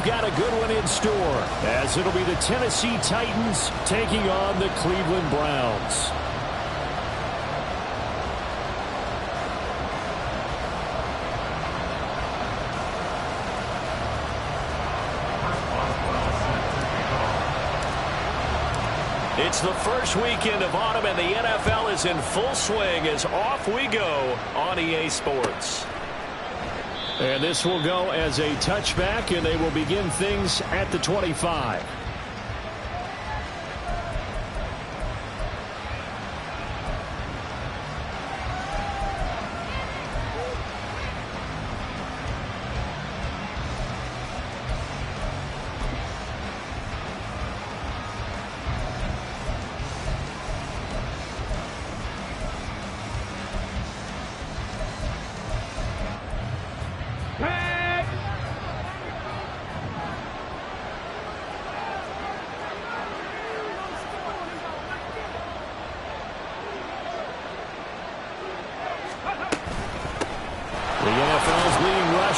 got a good one in store, as it'll be the Tennessee Titans taking on the Cleveland Browns. It's the first weekend of autumn, and the NFL is in full swing as off we go on EA Sports. And this will go as a touchback, and they will begin things at the 25.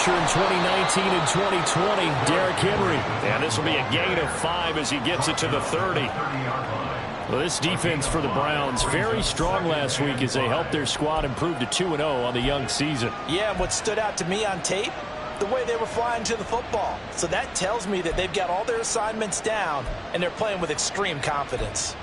In 2019 and 2020, Derrick Henry. And this will be a gain of 5 as he gets it to the 30. Well, this defense for the Browns, very strong last week as they helped their squad improve to 2-0 on the young season. Yeah, and what stood out to me on tape, the way they were flying to the football. So that tells me that they've got all their assignments down, and they're playing with extreme confidence.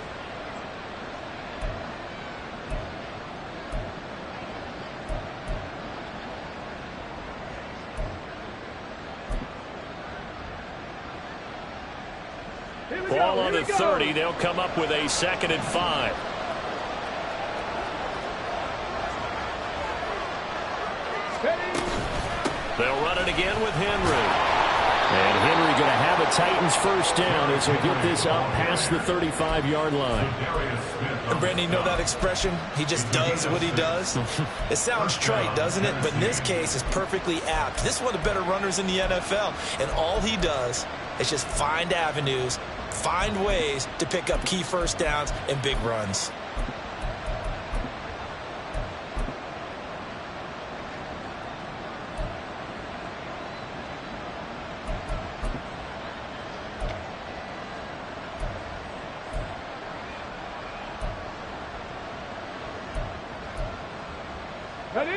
Ball on the 30. They'll come up with a 2nd and 5. They'll run it again with Henry. And Henry going to have a Titans first down as he'll get this up past the 35-yard line. And Brandon, you know that expression? He just does what he does. It sounds trite, doesn't it? But in this case, it's perfectly apt. This is one of the better runners in the NFL. And all he does is just find avenues, find ways to pick up key first downs and big runs.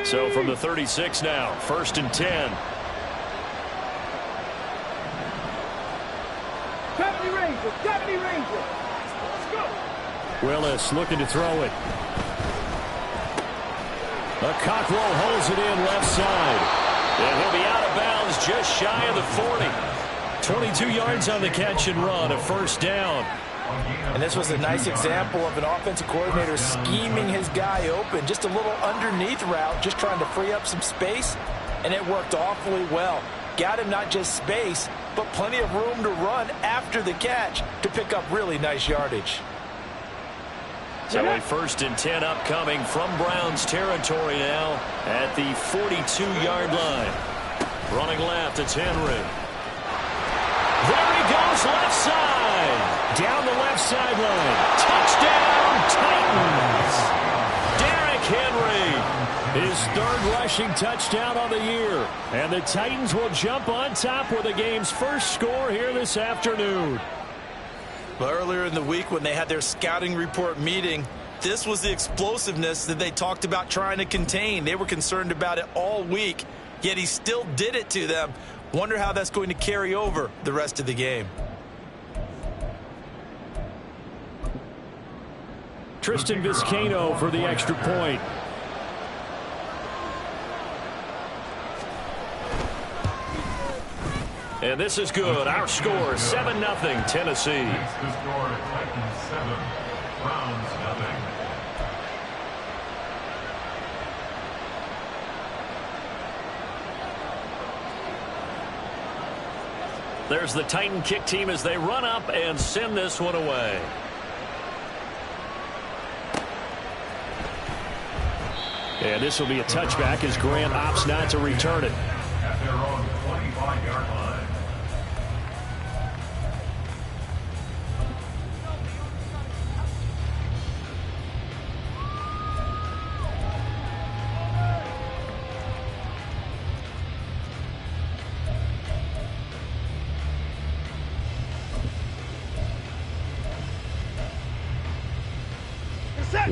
So from the 36 now, 1st and 10. Deputy Ranger. Let's go. Willis looking to throw it. A Cockrell holds it in left side. And he'll be out of bounds just shy of the 40. 22 yards on the catch and run, a first down. And this was a nice example of an offensive coordinator scheming his guy open. Just a little underneath route, just trying to free up some space. And it worked awfully well. Got him not just space, but plenty of room to run after the catch to pick up really nice yardage. So a 1st and 10 upcoming from Browns territory now at the 42-yard line. Running left, it's Henry. There he goes, left side. Down the left sideline. Touchdown, Titans. Derrick Henry, his 3rd rushing touchdown on the year. And the Titans will jump on top with the game's first score here this afternoon. Well, earlier in the week when they had their scouting report meeting, this was the explosiveness that they talked about trying to contain. They were concerned about it all week, yet he still did it to them. Wonder how that's going to carry over the rest of the game. Tristan Vizcaino for the extra point. And this is good. Our score, 7-0 Tennessee. The score, Titans 7, Browns 0. There's the Titan kick team as they run up and send this one away. And this will be a touchback as Grant opts not to return it. At their own 25-yard line.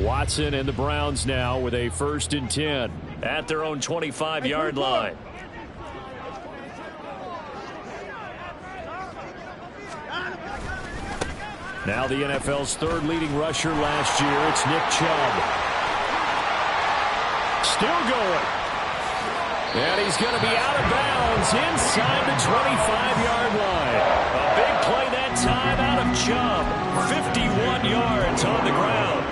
Watson and the Browns now with a 1st and 10 at their own 25-yard line. Now the NFL's 3rd leading rusher last year. It's Nick Chubb. Still going. And he's going to be out of bounds inside the 25-yard line. A big play that time out of Chubb. 51 yards on the ground.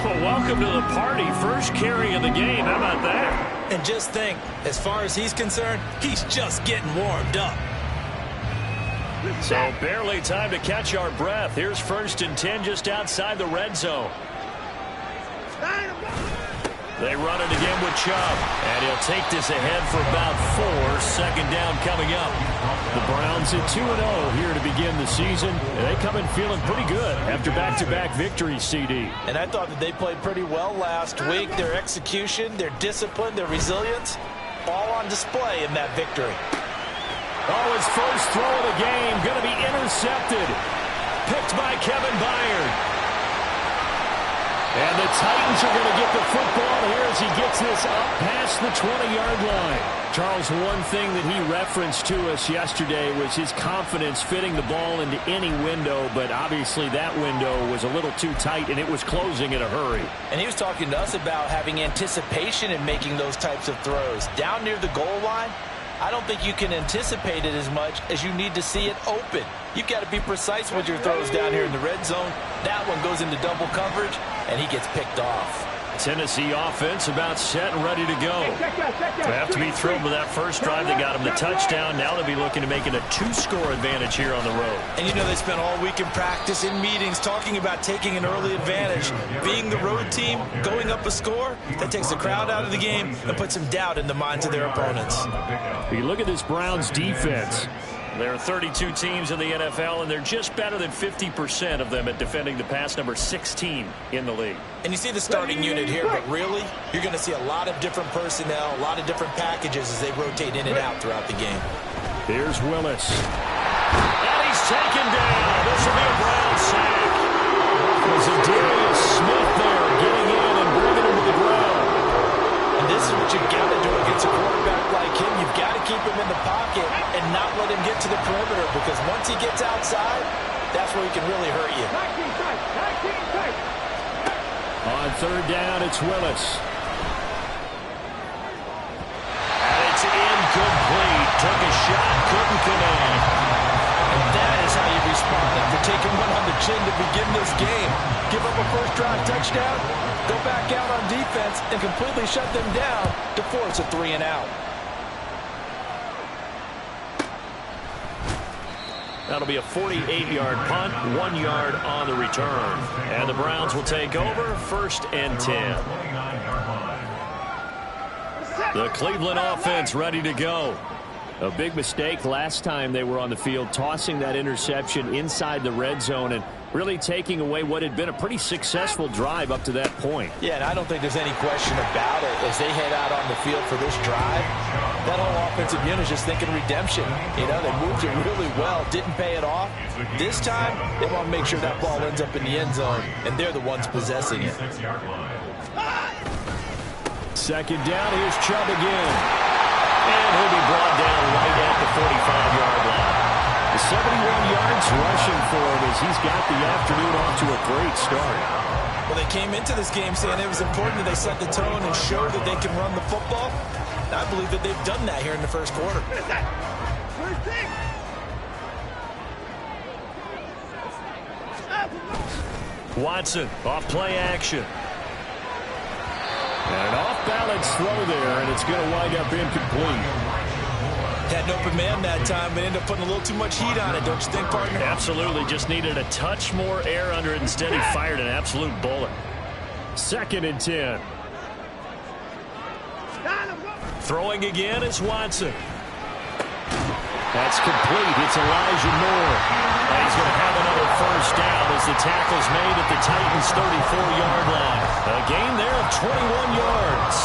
Well, welcome to the party. 1st carry of the game. How about that? And just think, as far as he's concerned, he's just getting warmed up. So barely time to catch our breath. Here's 1st and 10 just outside the red zone. They run it again with Chubb. And he'll take this ahead for about 4. 2nd down coming up. The Browns at 2-0 here to begin the season. And they come in feeling pretty good after back-to-back victories, CD. And I thought that they played pretty well last week. Their execution, their discipline, their resilience, all on display in that victory. Oh, his first throw of the game going to be intercepted. Picked by Kevin Byard. And the Titans are going to get the football here as he gets this up past the 20-yard line. Charles, one thing that he referenced to us yesterday was his confidence fitting the ball into any window, but obviously that window was a little too tight, and it was closing in a hurry. And he was talking to us about having anticipation in making those types of throws. Down near the goal line, I don't think you can anticipate it as much as you need to see it open. You've got to be precise with your throws down here in the red zone. That one goes into double coverage, and he gets picked off. Tennessee offense about set and ready to go. They have to be thrilled with that first drive that got them the touchdown. Now they'll be looking to make it a 2-score advantage here on the road. And you know, they spent all week in practice, in meetings, talking about taking an early advantage. Being the road team, going up a score, that takes the crowd out of the game and puts some doubt in the minds of their opponents. You look at this Browns defense. There are 32 teams in the NFL, and they're just better than 50% of them at defending the pass, number 16 in the league. And you see the starting unit here, but really, you're going to see a lot of different personnel, a lot of different packages as they rotate in and out throughout the game. Here's Willis. And he's taken down. This will be a Brown sack. There's a Darius Smith there getting in and bringing him to the ground. And this is what you've got to do against a quarterback like him. You've got to keep him in the pocket and not let him get to the perimeter, because once he gets outside, that's where he can really hurt you. On 3rd down, it's Willis. And it's incomplete. Took a shot, couldn't connect. And that is how you respond after taking one on the chin to begin this game. Give up a first drive touchdown, go back out on defense and completely shut them down to force a 3-and-out. That'll be a 48-yard punt, 1 yard on the return. And the Browns will take over, 1st and 10. The Cleveland offense ready to go. A big mistake last time they were on the field, tossing that interception inside the red zone and really taking away what had been a pretty successful drive up to that point. Yeah, and I don't think there's any question about it. As they head out on the field for this drive, that whole offensive unit is just thinking redemption. You know, they moved it really well, didn't pay it off. This time, they want to make sure that ball ends up in the end zone, and they're the ones possessing it. 2nd down, here's Chubb again. And he'll be brought down right at the 45-yard line. 71 yards rushing for him as he's got the afternoon off to a great start. Well, they came into this game saying it was important that they set the tone and show that they can run the football. I believe that they've done that here in the first quarter. Watson off play action. And an off-balance throw there, and it's going to wind up incomplete. Had an open man that time, but ended up putting a little too much heat on it, don't you think, partner? Absolutely. Just needed a touch more air under it. Instead, he fired an absolute bullet. 2nd and 10. Throwing again is Watson. That's complete. It's Elijah Moore. And he's going to have another first down as the tackle's made at the Titans' 34-yard line. A gain there of 21 yards.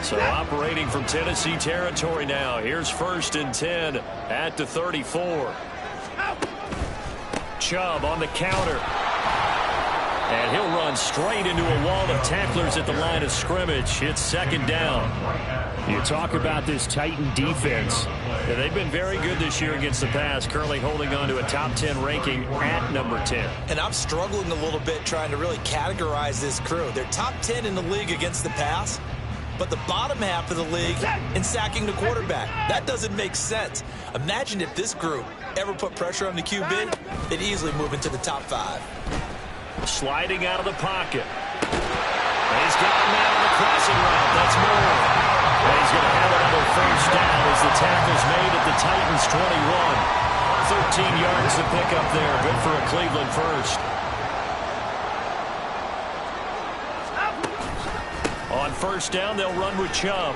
So operating from Tennessee territory now. Here's 1st and 10 at the 34. Chubb on the counter. And he'll run straight into a wall of tacklers at the line of scrimmage. It's 2nd down. You talk about this Titan defense. Yeah, they've been very good this year against the pass, currently holding on to a top 10 ranking at number 10. And I'm struggling a little bit trying to really categorize this crew. They're top 10 in the league against the pass, but the bottom half of the league in sacking the quarterback. That doesn't make sense. Imagine if this group ever put pressure on the QB, they'd easily move into the top 5. Sliding out of the pocket. And he's got him out of the crossing route. That's more. And he's going to have another 1st down as the tackle's made at the Titans' 21. 13 yards to pick up there. Good for a Cleveland first. On 1st down, they'll run with Chubb.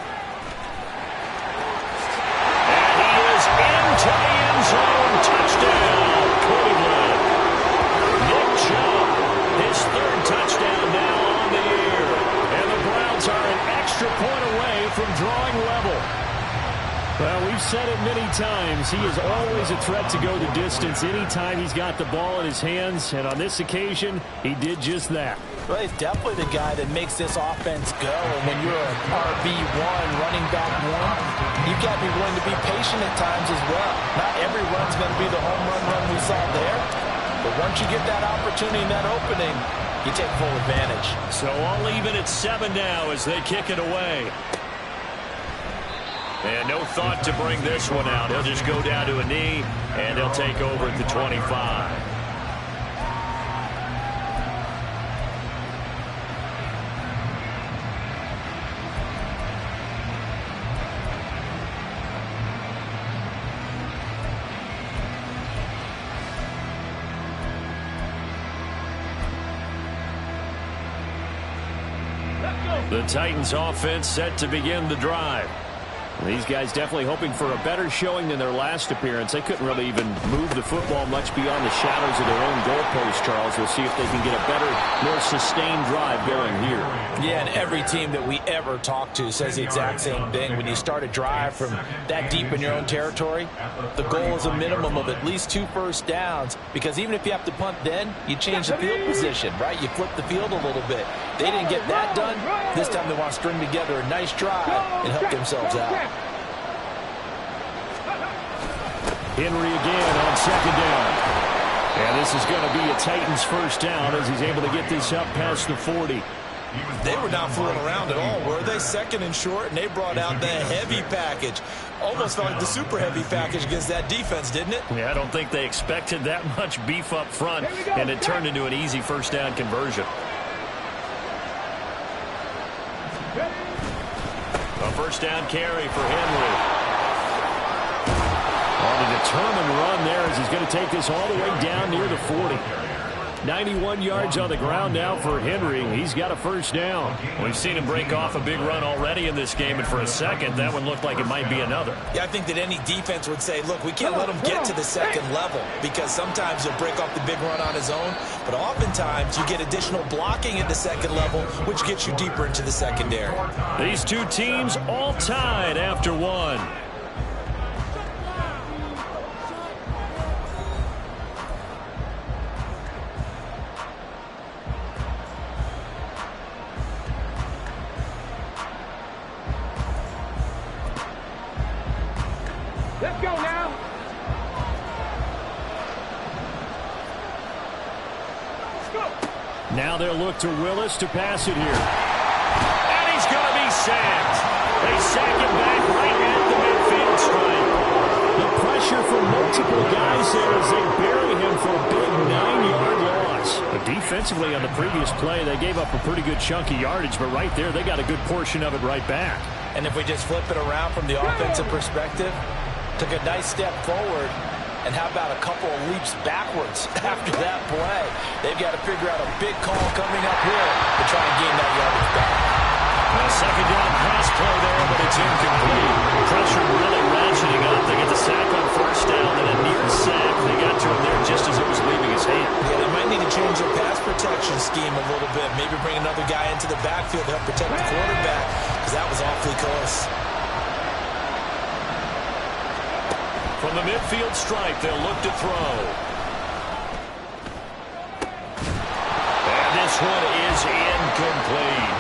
And he is into the end zone. Touchdown, Cleveland. Nick Chubb, his 3rd touchdown now on the year. And the Browns are an extra point away from drawing level. Well, we've said it many times. He is always a threat to go the distance anytime he's got the ball in his hands. And on this occasion, he did just that. Well, he's definitely the guy that makes this offense go. And when you're an RB1, running back 1, you've got to be willing to be patient at times as well. Not every run's going to be the home run we saw there. But once you get that opportunity and that opening, you take full advantage. So all even at 7 now as they kick it away. And no thought to bring this one out. He'll just go down to a knee, and he'll take over at the 25. The Titans offense set to begin the drive. These guys definitely hoping for a better showing than their last appearance. They couldn't really even move the football much beyond the shadows of their own goalpost, Charles. We'll see if they can get a better, more sustained drive going here. Yeah, and every team that we ever talk to says the exact same thing. When you start a drive from that deep in your own territory, the goal is a minimum of at least 2 first downs, because even if you have to punt then, you change the field position, right? You flip the field a little bit. They didn't get that done. This time they want to string together a nice drive and help themselves out. Henry again on 2nd down. And this is going to be a Titans 1st down as he's able to get this up past the 40. They were not fooling around at all, were they? 2nd and short, and they brought out the heavy package. Almost felt like the super heavy package against that defense, didn't it? Yeah, I don't think they expected that much beef up front, and it turned into an easy 1st down conversion. A 1st down carry for Henry. On a determined run there as he's going to take this all the way down near the 40. 91 yards on the ground now for Henry. He's got a 1st down. We've seen him break off a big run already in this game, and for a second, that one looked like it might be another. Yeah, I think that any defense would say, look, we can't let him get to the 2nd level, because sometimes he'll break off the big run on his own, but oftentimes you get additional blocking at the 2nd level, which gets you deeper into the secondary. These two teams all tied after 1. Let's go now. Let's go. Now they'll look to Willis to pass it here. And he's going to be sacked. They sack him back right at the midfield stripe. The pressure from multiple guys there as they bury him for a big 9-yard loss. But defensively on the previous play, they gave up a pretty good chunk of yardage, but right there they got a good portion of it right back. And if we just flip it around from the offensive perspective, took a nice step forward, and how about a couple of leaps backwards after that play? They've got to figure out a big call coming up here to try and gain that yardage back. Second down pass play there, but it's incomplete. Pressure really ratcheting up. They get the sack on first down and a near sack. They got to him there just as it was leaving his hand. Yeah, they might need to change their pass protection scheme a little bit. Maybe bring another guy into the backfield to help protect the quarterback, because that was awfully close. From the midfield stripe, they'll look to throw. And this one is incomplete.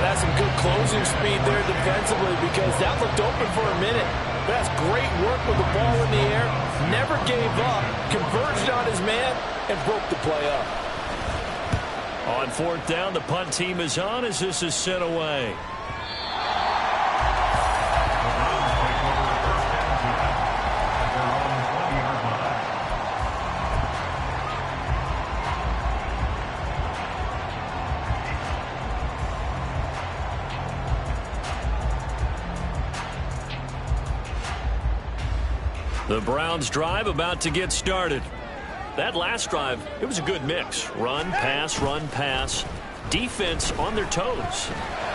That's some good closing speed there defensively, because that looked open for a minute. That's great work with the ball in the air. Never gave up. Converged on his man and broke the play up. On fourth down, the punt team is on as this is sent away. The Browns drive about to get started. That last drive, it was a good mix. Run, pass, defense on their toes.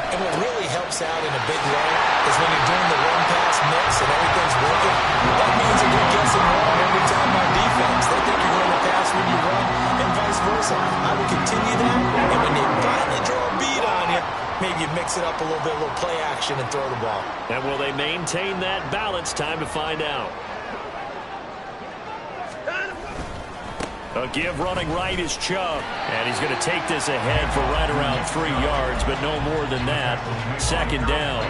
And what really helps out in a big run is when you're doing the run-pass mix and everything's working, that means that you're guessing wrong every time on defense. They think you're going to pass when you run and vice versa. I will continue that, and when they finally draw a beat on you, maybe you mix it up a little bit, a little play action, and throw the ball. And will they maintain that balance? Time to find out. A give running right is Chubb. And he's going to take this ahead for right around 3 yards, but no more than that. Second down.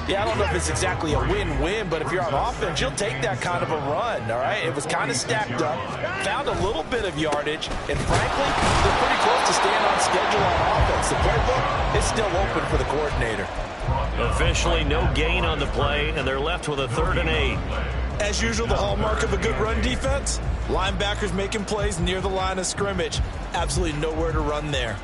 Yeah, I don't know if it's exactly a win-win, but if you're on offense, you'll take that kind of a run, all right? It was kind of stacked up, found a little bit of yardage, and frankly, they're pretty close to staying on schedule on offense. The playbook is still open for the coordinator. Officially no gain on the play, and they're left with a 3rd and 8. As usual, the hallmark of a good run defense, linebackers making plays near the line of scrimmage. Absolutely nowhere to run there.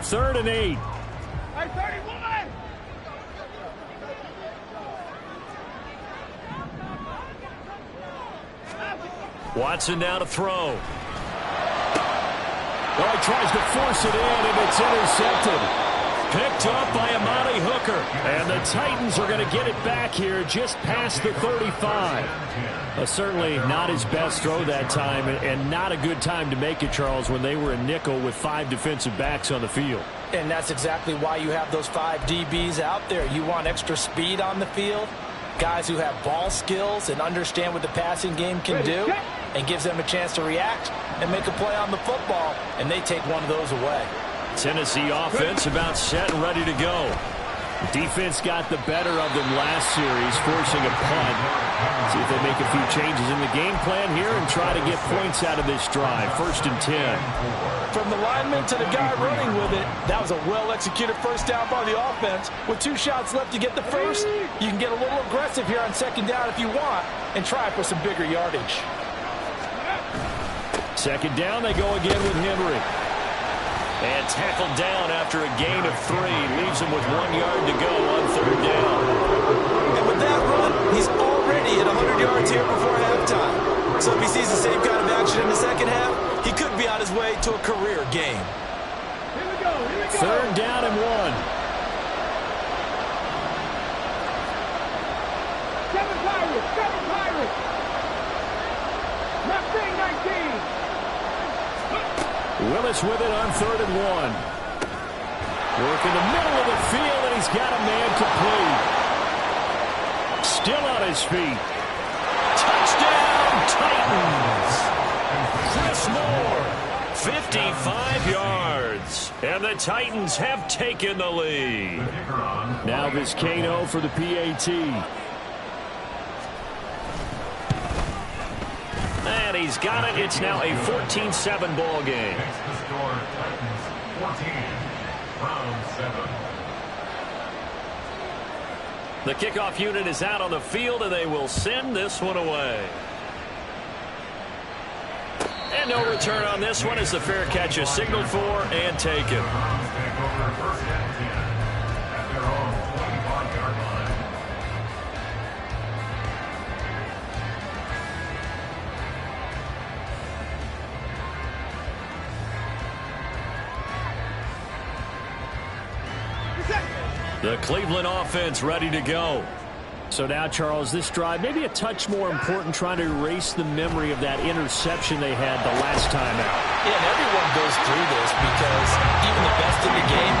Third and 8. Hey, 31! Watson now to throw. Oh, he tries to force it in, and it's intercepted. Picked up by Amani Hooker. And the Titans are going to get it back here just past the 35. Certainly not his best throw that time, and not a good time to make it, Charles, when they were in nickel with 5 defensive backs on the field. And that's exactly why you have those 5 DBs out there. You want extra speed on the field, guys who have ball skills and understand what the passing game can do, and gives them a chance to react and make a play on the football, and they take one of those away. Tennessee offense about set and ready to go. Defense got the better of them last series, forcing a punt. See if they make a few changes in the game plan here and try to get points out of this drive. 1st and 10. From the lineman to the guy running with it, that was a well-executed first down by the offense. With 2 shots left to get the first, you can get a little aggressive here on 2nd down if you want and try for some bigger yardage. 2nd down, they go again with Henry. And tackled down after a gain of 3. Leaves him with 1 yard to go on 3rd down. And with that run, he's already at 100 yards here before halftime. So if he sees the same kind of action in the second half, he could be on his way to a career game. Here we go, here we go. 3rd down and 1. 7 Pirates! Left wing 19! Willis with it on 3rd and 1. Work in the middle of the field, and he's got a man complete. Still on his feet. Touchdown, Titans! Chris Moore, 55 yards. And the Titans have taken the lead. Now Vizcaino for the PAT. And he's got it. It's now a 14-7 ball game. Next to score, Titans 14, Browns 7. The kickoff unit is out on the field, and they will send this one away. And no return on this one as the fair catch is signaled for and taken. Browns take over 1st and 10 at their own 25-yard line. The Cleveland offense ready to go. So now, Charles, this drive maybe a touch more important, trying to erase the memory of that interception they had the last time out. Yeah, and everyone goes through this because even the best in the game,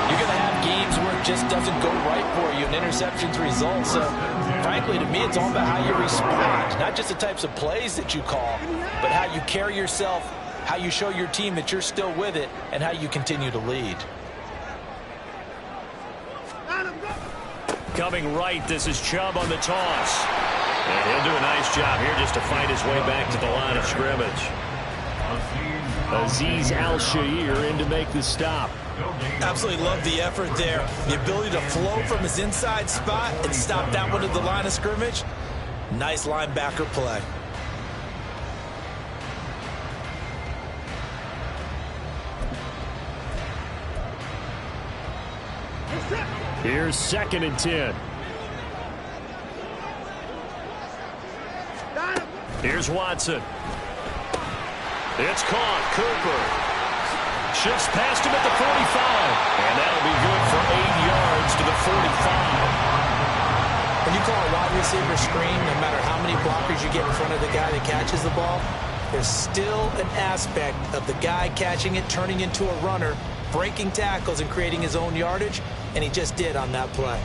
you're going to have games where it just doesn't go right for you and interceptions result. So, frankly, to me, it's all about how you respond, not just the types of plays that you call, but how you carry yourself, how you show your team that you're still with it, and how you continue to lead. Coming right, this is Chubb on the toss. And he'll do a nice job here just to find his way back to the line of scrimmage. Azeez Al-Shaair in to make the stop. Absolutely love the effort there. The ability to flow from his inside spot and stop that one at the line of scrimmage. Nice linebacker play. Here's 2nd and 10. Here's Watson. It's caught. Cooper shifts past him at the 45. And that'll be good for 8 yards to the 45. When you call a wide receiver screen, no matter how many blockers you get in front of the guy that catches the ball, there's still an aspect of the guy catching it, turning into a runner, breaking tackles and creating his own yardage, and he just did on that play.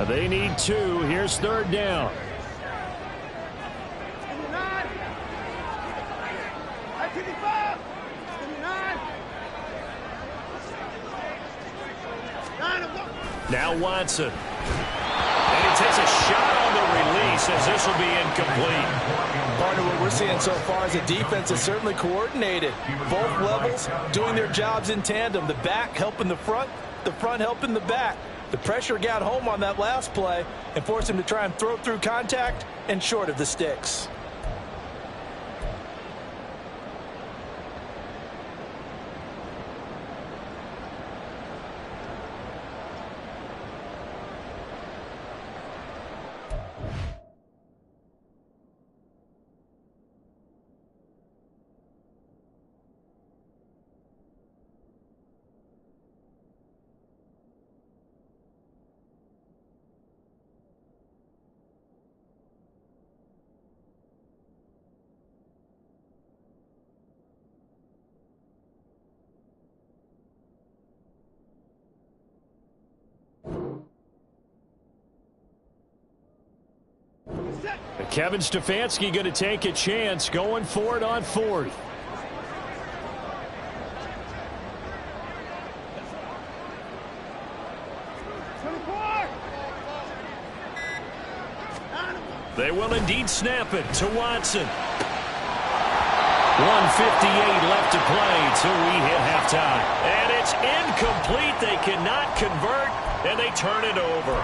They need 2. Here's 3rd down. Now Watson. And he takes a shot on the release as this will be incomplete. Partner, what we're seeing so far is a defense is certainly coordinated. Both levels doing their jobs in tandem. The back helping the front helping the back. The pressure got home on that last play and forced him to try and throw through contact and short of the sticks. Kevin Stefanski going to take a chance going for it on 4th. They will indeed snap it to Watson. 1:58 left to play till we hit halftime. And it's incomplete. They cannot convert, and they turn it over.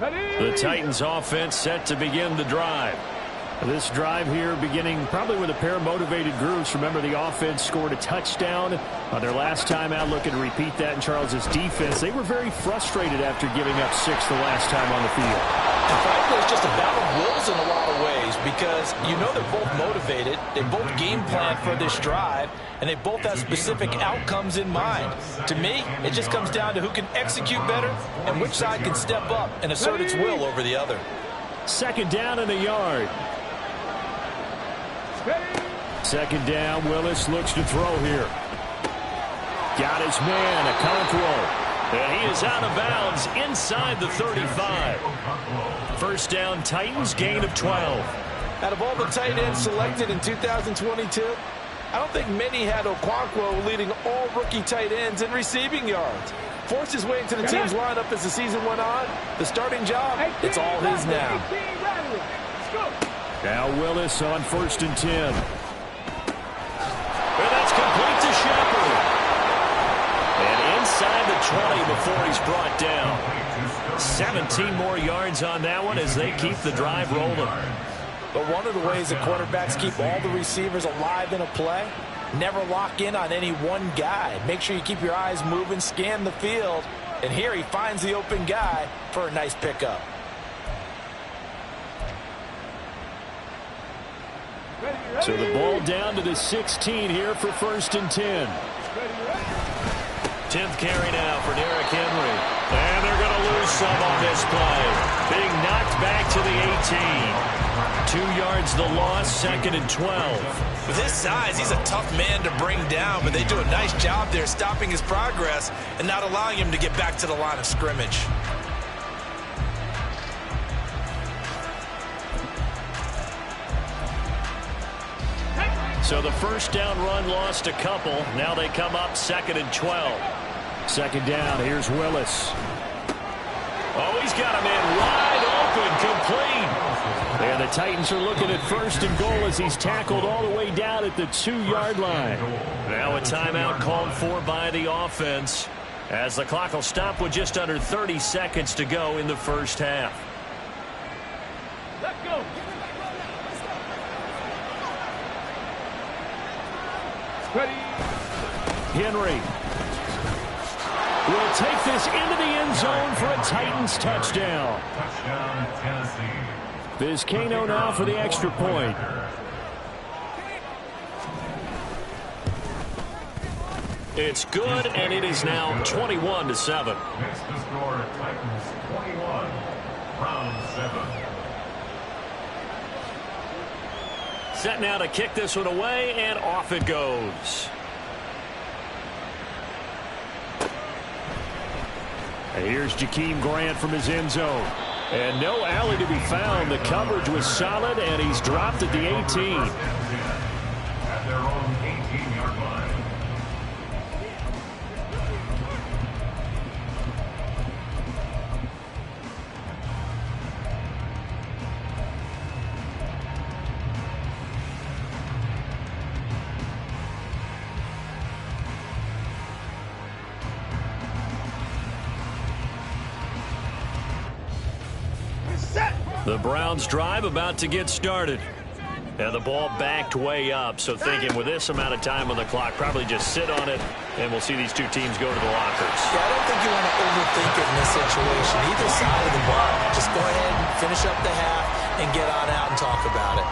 The Titans offense set to begin the drive. This drive here beginning probably with a pair of motivated groups. Remember, the offense scored a touchdown on their last time out. Looking to repeat that in Charles's defense. They were very frustrated after giving up 6 the last time on the field. And frankly, it's just a battle of wills in a lot of ways because you know they're both motivated. They both game plan for this drive, and they both have specific outcomes in mind. To me, it just comes down to who can execute better and which side can step up and assert its will over the other. 2nd down and a yard. 2nd down. Willis looks to throw here. Got his man, Okonkwo. And he is out of bounds inside the 35. 1st down, Titans, gain of 12. Out of all the tight ends selected in 2022, I don't think many had Okonkwo leading all rookie tight ends in receiving yards. Forced his way into the team's lineup as the season went on. The starting job, it's all his now. Now Willis on 1st and 10. And that's complete to Shepard. And inside the 20 before he's brought down. 17 more yards on that one as they keep the drive rolling. But one of the ways that quarterbacks keep all the receivers alive in a play, never lock in on any one guy. Make sure you keep your eyes moving, scan the field, and here he finds the open guy for a nice pickup. So the ball down to the 16 here for 1st and 10. 10th carry now for Derrick Henry. And they're going to lose some on this play. Being knocked back to the 18. 2 yards the loss, 2nd and 12. With his size, he's a tough man to bring down, but they do a nice job there stopping his progress and not allowing him to get back to the line of scrimmage. So the first down run lost a couple. Now they come up 2nd and 12. 2nd down, here's Willis. Oh, he's got a man wide open, complete. And the Titans are looking at 1st and goal as he's tackled all the way down at the 2-yard line. Now a timeout called for by the offense as the clock will stop with just under 30 seconds to go in the first half. Let's go. Ready. Henry will take this into the end zone for a Titans touchdown. Touchdown, Tennessee. Vizcaino now for the extra point. It's good, and it is now 21-7. Next to score, Titans 21, Browns 7. Set now to kick this one away, and off it goes. And here's Jakeem Grant from his end zone. And no alley to be found. The coverage was solid, and he's dropped at the 18. At their own 18-yard line. The Browns drive about to get started. And the ball backed way up, so thinking with this amount of time on the clock, probably just sit on it, and we'll see these two teams go to the lockers. Yeah, I don't think you want to overthink it in this situation. Either side of the ball, just go ahead and finish up the half and get on out and talk about it.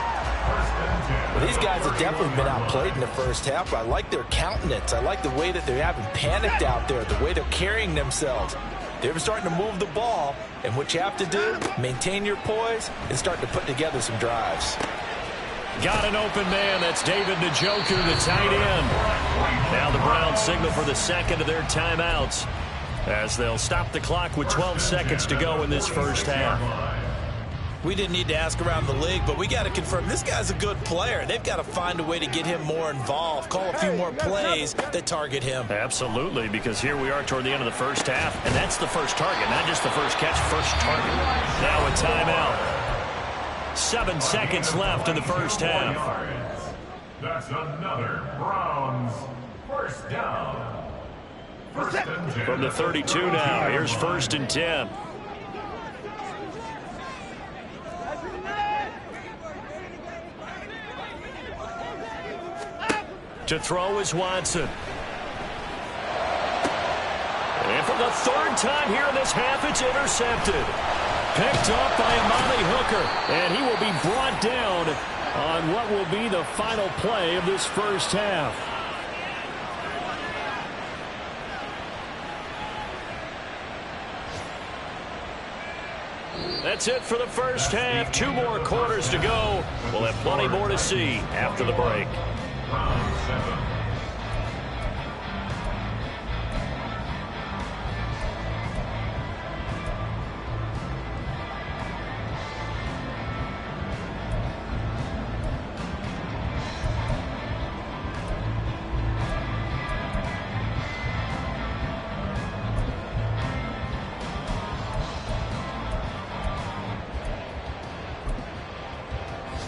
Well, these guys have definitely been outplayed in the first half. I like their countenance. I like the way that they haven't panicked out there, the way they're carrying themselves. They're starting to move the ball, and what you have to do, maintain your poise and start to put together some drives. Got an open man. That's David Njoku, the tight end. Now the Browns signal for the second of their timeouts as they'll stop the clock with 12 seconds to go in this first half. We didn't need to ask around the league, but we got to confirm this guy's a good player. They've got to find a way to get him more involved, call a few more plays that target him. Absolutely, because here we are toward the end of the first half, and that's the first target, not just the first catch, first target. Now a timeout. 7 seconds left in the first half. That's another Browns first down. First and 10. From the 32 now, here's 1st and 10. To throw is Watson. And for the 3rd time here in this half, it's intercepted. Picked up by Amani Hooker. And he will be brought down on what will be the final play of this first half. That's it for the first half. 2 more quarters to go. We'll have plenty more to see after the break. Browns 7.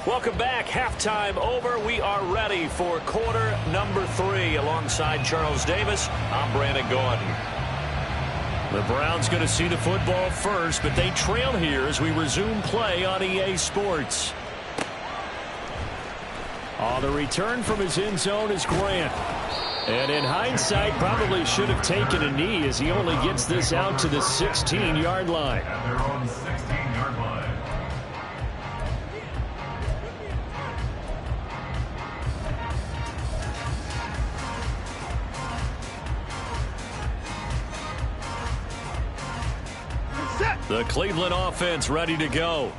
Welcome back. Halftime over. We are ready for quarter number 3. Alongside Charles Davis, I'm Brandon Gaudin. The Browns going to see the football first, but they trail here as we resume play on EA Sports. The return from his end zone is Grant. And in hindsight, probably should have taken a knee as he only gets this out to the 16-yard line. At their own 16-yard line. The Cleveland offense ready to go.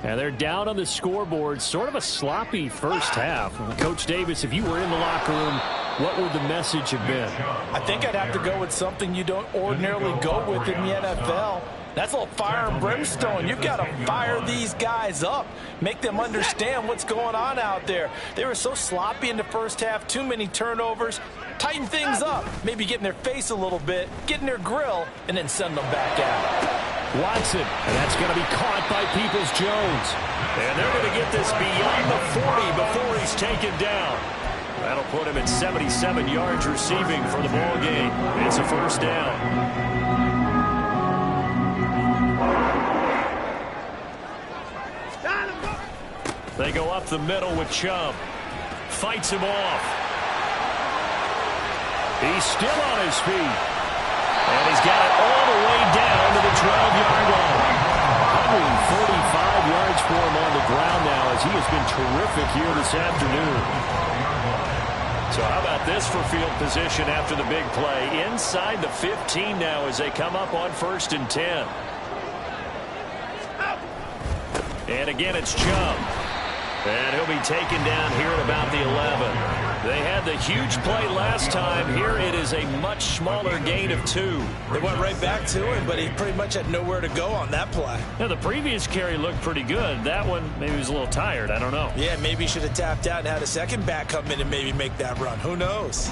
And they're down on the scoreboard. Sort of a sloppy first half. Coach Davis, if you were in the locker room, what would the message have been? I think I'd have to go with something you don't ordinarily go with in the NFL. That's a little fire and brimstone. You've got to fire these guys up. Make them understand what's going on out there. They were so sloppy in the first half. Too many turnovers. Tighten things up. Maybe get in their face a little bit. Get in their grill. And then send them back out. Watson, and that's going to be caught by Peoples-Jones. And they're going to get this beyond the 40 before he's taken down. That'll put him at 77 yards receiving for the ball game. It's a first down. They go up the middle with Chubb. Fights him off. He's still on his feet. And he's got it all the way down to the 12-yard line. 145 yards for him on the ground now as he has been terrific here this afternoon. So how about this for field position after the big play? Inside the 15 now as they come up on 1st and 10. And again, it's Chubb. And he'll be taken down here at about the 11. They had the huge play last time. Here it is a much smaller gain of 2. They went right back to him, but he pretty much had nowhere to go on that play. Now, the previous carry looked pretty good. That one, maybe he was a little tired. I don't know. Yeah, maybe he should have tapped out and had a second back come in and maybe make that run. Who knows?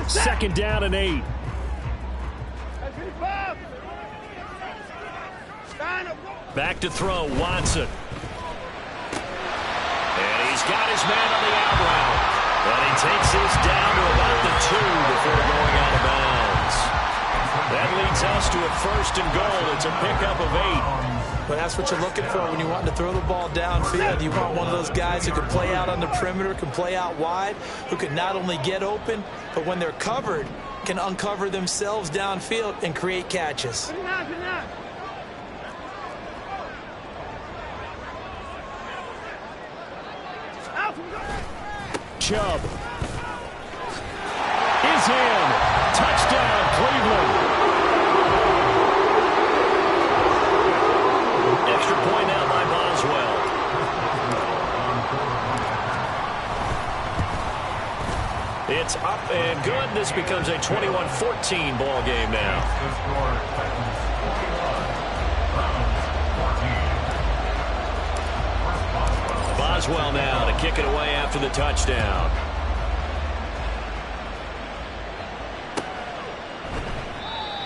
Second down and 8. Back to throw, Watson. And he's got his man on the out route. And he takes this down to about the 2 before going out of bounds. That leads us to a 1st and goal. It's a pickup of 8. But that's what you're looking for when you want to throw the ball downfield. You want one of those guys who can play out on the perimeter, can play out wide, who can not only get open, but when they're covered, can uncover themselves downfield and create catches. Chubb is in. Touchdown, Cleveland. Extra point now by Boswell. It's up and good. This becomes a 21-14 ball game now. Boswell now to kick it away after the touchdown.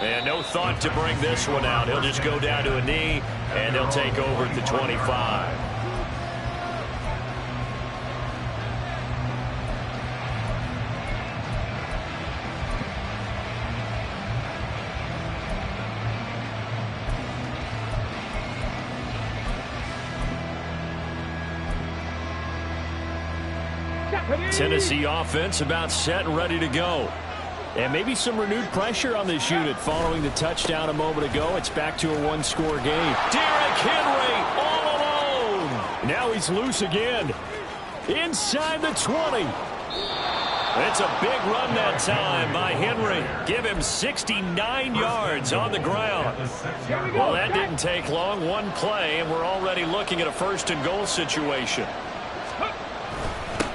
And no thought to bring this one out. He'll just go down to a knee, and they'll take over at the 25. Tennessee offense about set and ready to go. And maybe some renewed pressure on this unit following the touchdown a moment ago. It's back to a one-score game. Derrick Henry all alone. Now he's loose again. Inside the 20. It's a big run that time by Henry. Give him 69 yards on the ground. Well, that didn't take long. One play, and we're already looking at a 1st and goal situation.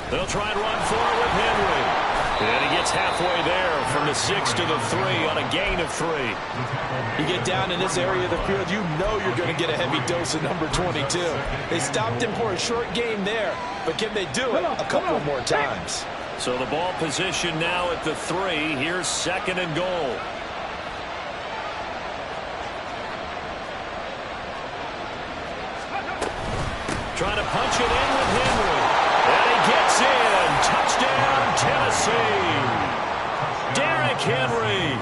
They'll try and run forward with Henry. And he gets halfway there from the 6 to the 3 on a gain of 3. You get down in this area of the field, you know you're going to get a heavy dose of number 22. They stopped him for a short game there, but can they do it a couple more times? So the ball position now at the 3. Here's 2nd and goal. Trying to punch it in with Henry. And he gets in. Touchdown, Tennessee. Derrick Henry.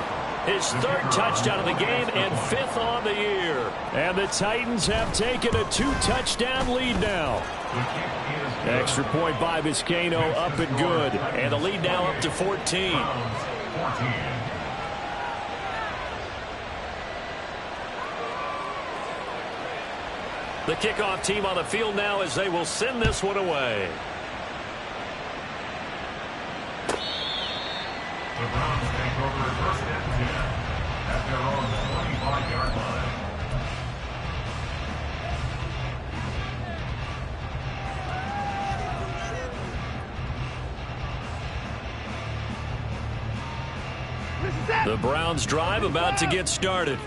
His 3rd touchdown of the game and 5th on the year. And the Titans have taken a 2-touchdown lead now. Extra point by Vizcaino, up and good. And the lead now up to 14. The kickoff team on the field now as they will send this one away. The Browns take over 1st and 10 at their own 25-yard line. The Browns drive about to get started.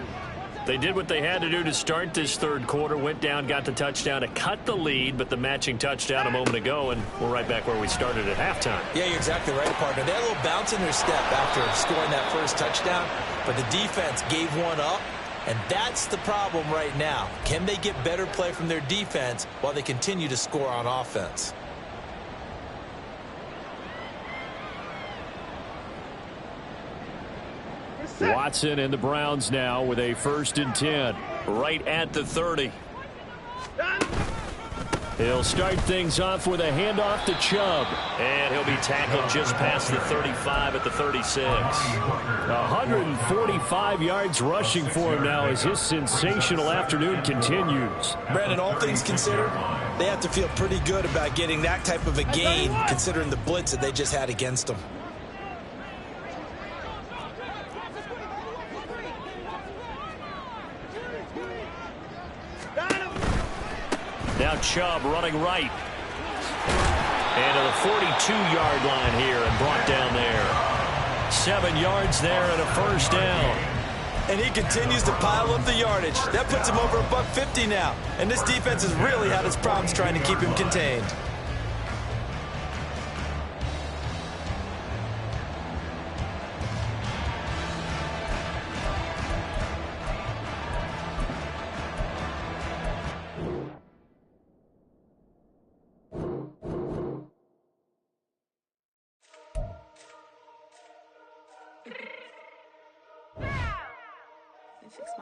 They did what they had to do to start this 3rd quarter, went down, got the touchdown to cut the lead, but the matching touchdown a moment ago, and we're right back where we started at halftime. Yeah, you're exactly right, partner. They had a little bounce in their step after scoring that 1st touchdown, but the defense gave one up, and that's the problem right now. Can they get better play from their defense while they continue to score on offense? Watson and the Browns now with a 1st and 10. Right at the 30. He'll start things off with a handoff to Chubb. And he'll be tackled just past the 35 at the 36. 145 yards rushing for him now as his sensational afternoon continues. Brandon, all things considered, they have to feel pretty good about getting that type of a gain considering the blitz that they just had against them. Now Chubb running right. And to the 42-yard line here and brought down there. 7 yards there and a 1st down. And he continues to pile up the yardage. That puts him over $150 now. And this defense has really had its problems trying to keep him contained.